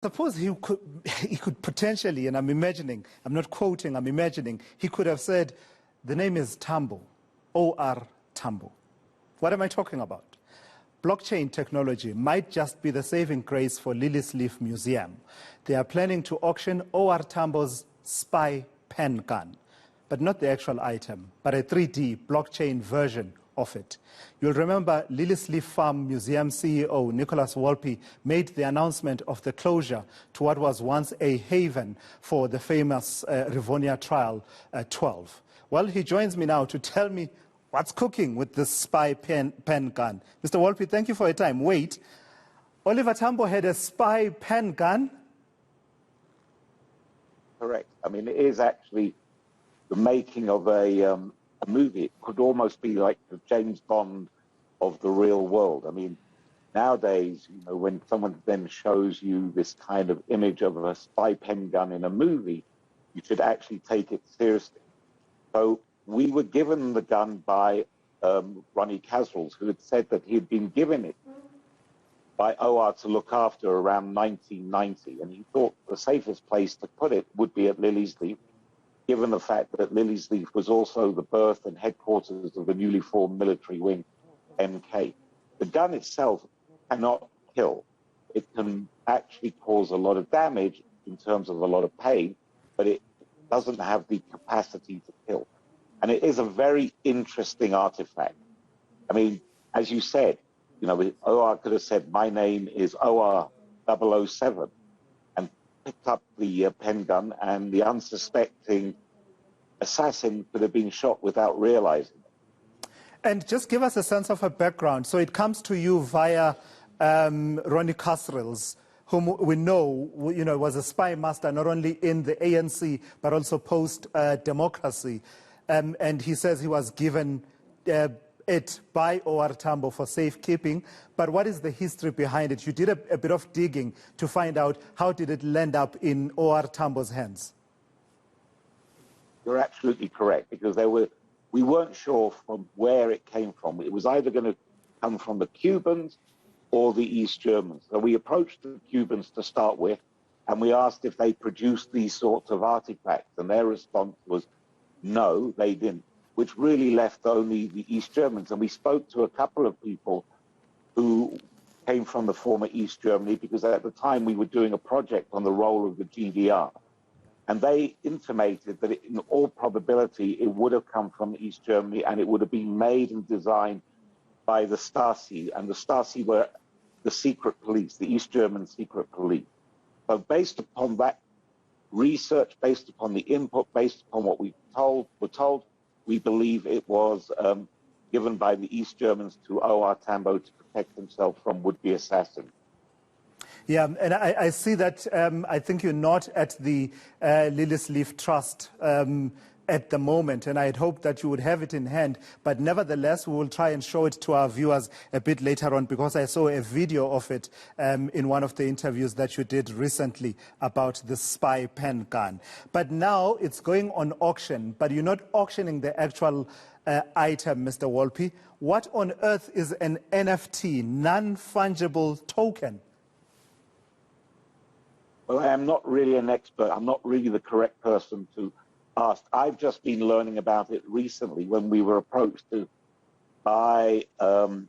Suppose he could potentially, and I'm imagining, I'm not quoting, I'm imagining, he could have said, the name is Tambo, O-R Tambo. What am I talking about? Blockchain technology might just be the saving grace for Lily's Leaf Museum. They are planning to auction O.R. Tambo's spy pen gun, but not the actual item, but a 3D blockchain version of it. You'll remember Lily's Leaf Farm Museum CEO Nicholas Wolpe made the announcement of the closure to what was once a haven for the famous Rivonia Trial 12. Well, he joins me now to tell me what's cooking with this spy pen gun. Mr. Wolpe, thank you for your time. Wait, Oliver Tambo had a spy pen gun? Correct. I mean, it is actually the making of a movie. It could almost be like the James Bond of the real world. I mean, nowadays, you know, when someone then shows you this kind of image of a spy pen gun in a movie, you should actually take it seriously. So we were given the gun by Ronnie Caswells, who had said that he had been given it by OR to look after around 1990, and he thought the safest place to put it would be at Lily's Leaf, given the fact that Lily's Leaf was also the birth and headquarters of the newly formed military wing, MK. The gun itself cannot kill. It can actually cause a lot of damage in terms of a lot of pain, but it doesn't have the capacity to kill. And it is a very interesting artifact. I mean, as you said, you know, OR could have said, my name is OR 007, and picked up the pen gun, and the unsuspecting assassin could have been shot without realizing it. And just give us a sense of her background. So it comes to you via Ronnie Caswells, whom we know, you know, was a spy master not only in the ANC, but also post-democracy. And he says he was given it by O.R. Tambo for safekeeping. But what is the history behind it? You did a bit of digging to find out how did it land up in O.R. Tambo's hands. You're absolutely correct, because we weren't sure from where it came from. It was either going to come from the Cubans or the East Germans. So we approached the Cubans to start with, and we asked if they produced these sorts of artifacts, and their response was, no, they didn't, which really left only the East Germans. And we spoke to a couple of people who came from the former East Germany, because at the time we were doing a project on the role of the GDR. And they intimated that in all probability, it would have come from East Germany, and it would have been made and designed by the Stasi. And the Stasi were the secret police, the East German secret police. So based upon that research, based upon the input, based upon what we were told, we believe it was given by the East Germans to O.R. Tambo to protect himself from would-be assassins. Yeah, and I see that I think you're not at the Lily's Leaf Trust at the moment, and I had hoped that you would have it in hand. But nevertheless, we will try and show it to our viewers a bit later on, because I saw a video of it in one of the interviews that you did recently about the spy pen gun. But now it's going on auction, but you're not auctioning the actual item, Mr. Wolpe. What on earth is an NFT, non-fungible token? Well, I am not really an expert. I'm not really the correct person to ask. I've just been learning about it recently when we were approached by some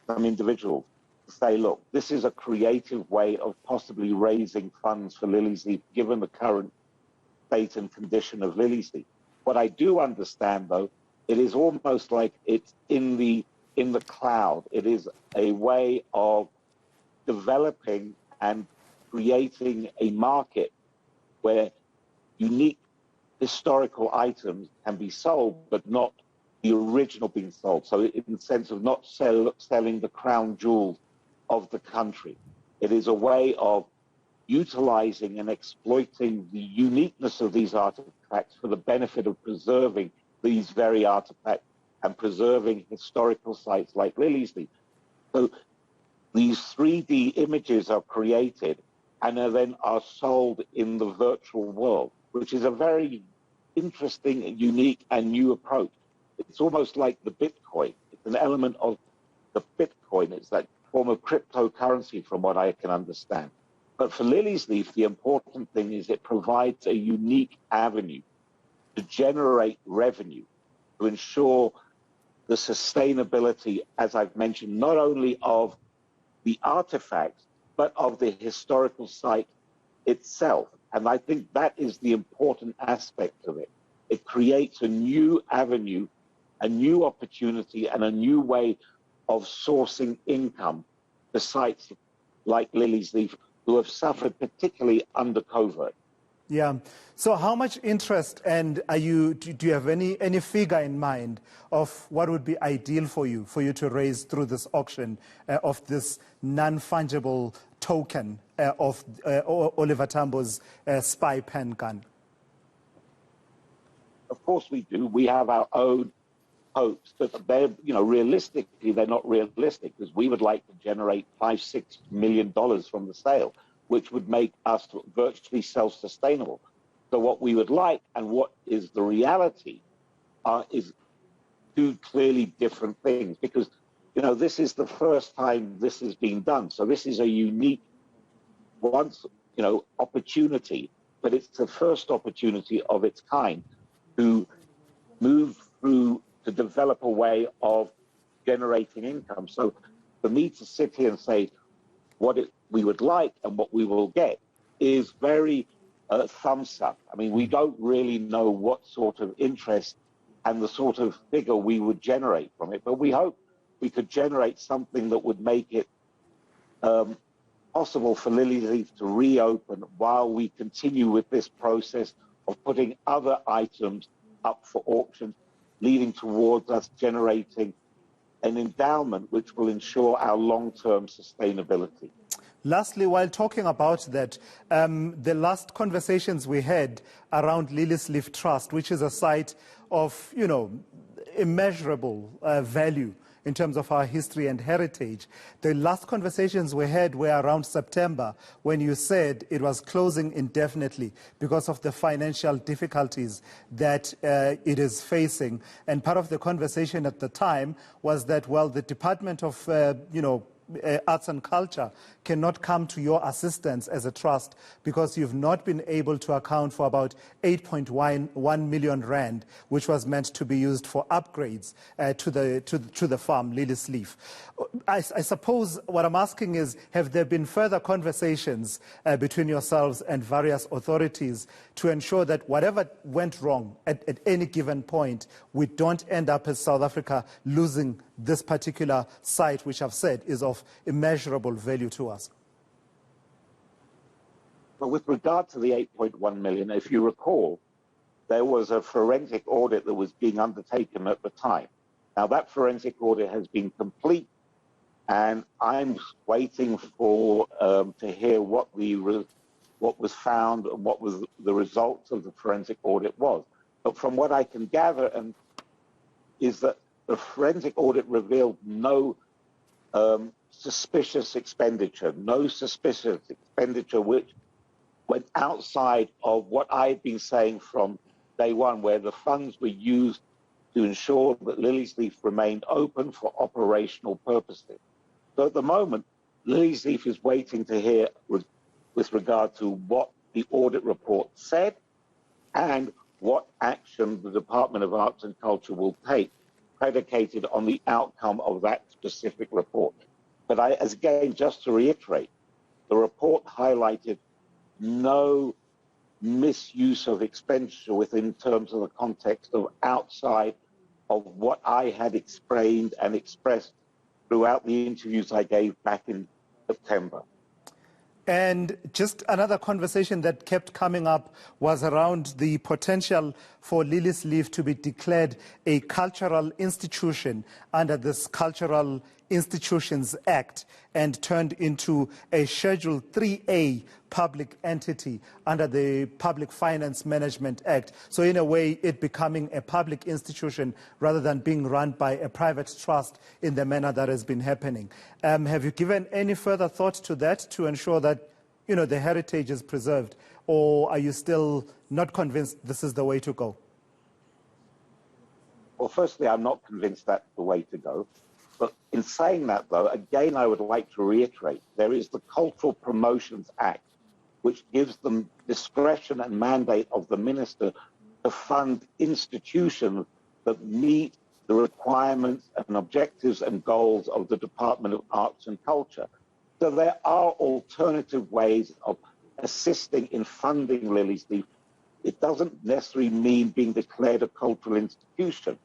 individuals to say, look, this is a creative way of possibly raising funds for Lily's Leaf, given the current state and condition of Lily's Leaf. What I do understand, though, it is almost like it's in the cloud. It is a way of developing and creating a market where unique historical items can be sold, but not the original being sold. So in the sense of not selling the crown jewels of the country. It is a way of utilizing and exploiting the uniqueness of these artifacts for the benefit of preserving these very artifacts and preserving historical sites like Lily's Leaf. So these 3D images are created and then are sold in the virtual world, which is a very interesting, unique, and new approach. It's almost like the Bitcoin. It's an element of the Bitcoin. It's that form of cryptocurrency, from what I can understand. But for Lily's Leaf, the important thing is it provides a unique avenue to generate revenue, to ensure the sustainability, as I've mentioned, not only of the artifacts, but of the historical site itself. And I think that is the important aspect of it. It creates a new avenue, a new opportunity, and a new way of sourcing income for sites like Lily's Leaf, who have suffered particularly under COVID. Yeah. So how much interest, and do you have any figure in mind of what would be ideal for you to raise through this auction of this non-fungible token of Oliver Tambo's spy pen gun? Of course we do. We have our own hopes, but they're, realistically, they're not realistic, because we would like to generate $5-6 million from the sale, which would make us virtually self-sustainable. So what we would like and what is the reality is two clearly different things, because, this is the first time this has been done. So this is a unique opportunity, but it's the first opportunity of its kind to move through, to develop a way of generating income. So for me to sit here and say what we would like and what we will get is very thumbs up. I mean, we don't really know what sort of interest and the sort of figure we would generate from it, but we hope we could generate something that would make it possible for Lily Leaf to reopen while we continue with this process of putting other items up for auction, leading towards us generating an endowment which will ensure our long-term sustainability. Lastly, while talking about that, the last conversations we had around Lily's Leaf Trust, which is a site of, immeasurable value in terms of our history and heritage. The last conversations we had were around September, when you said it was closing indefinitely because of the financial difficulties that it is facing. And part of the conversation at the time was that, well, the Department of, Arts and Culture cannot come to your assistance as a trust because you've not been able to account for about 8.1 million rand, which was meant to be used for upgrades to the farm, Lily's Leaf. I suppose what I'm asking is, have there been further conversations between yourselves and various authorities to ensure that whatever went wrong at any given point, we don't end up as South Africa losing this particular site, which I've said is of immeasurable value to us? Well, with regard to the 8.1 million, if you recall, there was a forensic audit that was being undertaken at the time. Now, that forensic audit has been complete, and I'm waiting for to hear what was found and what was the results of the forensic audit was. But from what I can gather, is that the forensic audit revealed no suspicious expenditure which went outside of what I had been saying from day one, where the funds were used to ensure that Lily's Leaf remained open for operational purposes. So at the moment, Lily's Leaf is waiting to hear with regard to what the audit report said and what action the Department of Arts and Culture will take, predicated on the outcome of that specific report. But again, just to reiterate, the report highlighted no misuse of expenditure within terms of the context of outside of what I had explained and expressed throughout the interviews I gave back in September. And just another conversation that kept coming up was around the potential for Lily's Leaf to be declared a cultural institution under this Cultural Institutions Act and turned into a Schedule 3A public entity under the Public Finance Management Act. So in a way, it becoming a public institution rather than being run by a private trust in the manner that has been happening. Have you given any further thought to that to ensure that, the heritage is preserved, or are you still not convinced this is the way to go? Well, firstly, I'm not convinced that's the way to go. But in saying that, though, again, I would like to reiterate, there is the Cultural Promotions Act, which gives them discretion and mandate of the minister to fund institutions that meet the requirements and objectives and goals of the Department of Arts and Culture. So there are alternative ways of assisting in funding Lily's Leaf. It doesn't necessarily mean being declared a cultural institution,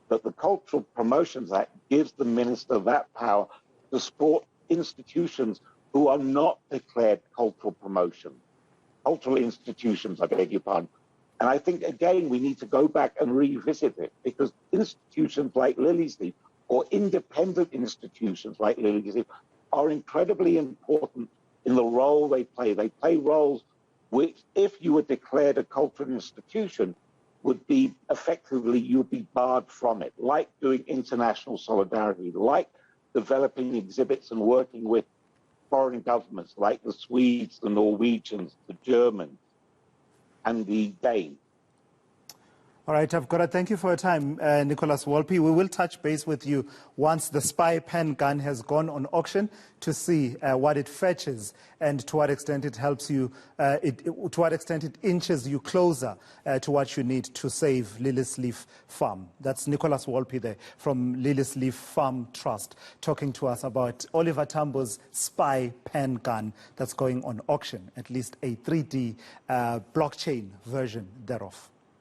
but the Cultural Promotions Act gives the minister that power to support institutions who are not declared cultural institutions, I beg your pardon. And I think, again, we need to go back and revisit it, because institutions like Lily's Leaf, or independent institutions like Lily's Leaf, are incredibly important in the role they play. They play roles which, if you were declared a cultural institution, would be effectively, you'd be barred from it, like doing international solidarity, like developing exhibits and working with foreign governments like the Swedes, the Norwegians, the Germans, and the Danes. All right, I've got to thank you for your time, Nicholas Wolpe. We will touch base with you once the spy pen gun has gone on auction to see what it fetches and to what extent it helps you, to what extent it inches you closer to what you need to save Lily's Leaf Farm. That's Nicholas Wolpe there from Lily's Leaf Farm Trust talking to us about Oliver Tambo's spy pen gun that's going on auction, at least a 3D blockchain version thereof.